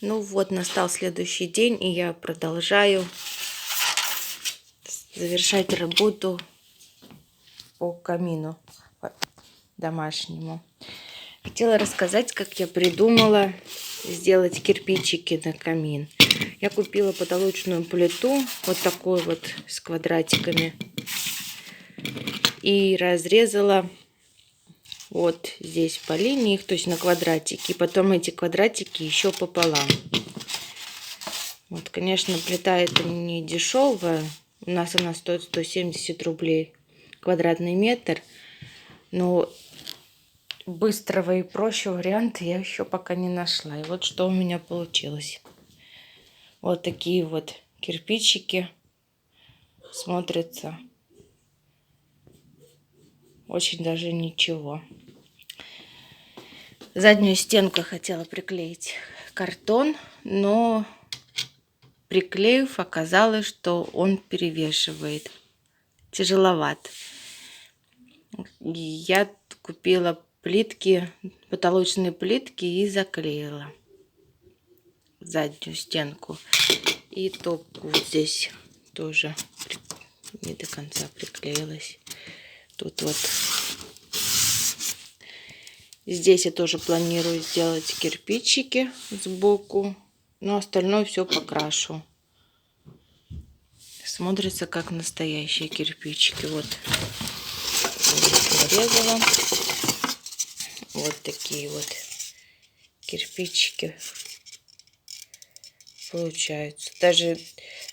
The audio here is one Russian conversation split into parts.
Ну вот, настал следующий день, и я продолжаю завершать работу по камину домашнему. Хотела рассказать, как я придумала сделать кирпичики на камин. Я купила потолочную плиту, вот такую вот с квадратиками, и разрезала вот здесь по линии, то есть на квадратики, и потом эти квадратики еще пополам. Вот, конечно, плита это не дешевая, у нас она стоит 170 рублей квадратный метр, но быстрого и проще варианта я еще пока не нашла. И вот что у меня получилось. Вот такие вот кирпичики смотрятся очень даже ничего. Заднюю стенку хотела приклеить картон, но приклеив, оказалось, что он перевешивает. Тяжеловат. И я купила плитки, потолочные плитки, и заклеила заднюю стенку. И топку вот здесь тоже не до конца приклеилась. Тут вот. Здесь я тоже планирую сделать кирпичики сбоку, но остальное все покрашу. Смотрится как настоящие кирпичики. Вот нарезала. Вот такие вот кирпичики получаются. Даже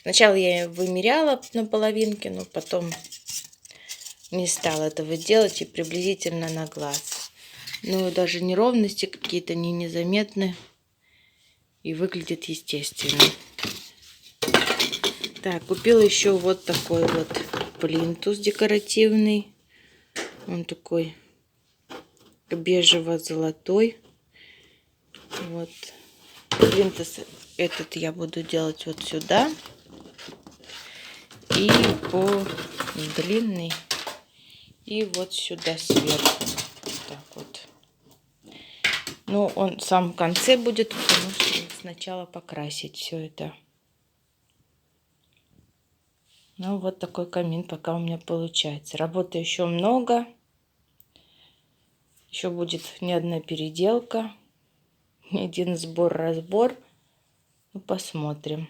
сначала я вымеряла на половинке, но потом не стала этого делать, и приблизительно на глаз. Но даже неровности какие-то незаметны и выглядит естественно. Так, купила еще вот такой вот плинтус декоративный. Он такой бежево-золотой. Вот. Плинтус этот я буду делать вот сюда. И по длинный. И вот сюда сверху. Так вот. Ну, он сам в конце будет, потому что сначала покрасить все это. Ну, вот такой камин пока у меня получается. Работы еще много. Еще будет не одна переделка, не один сбор-разбор. Ну, посмотрим.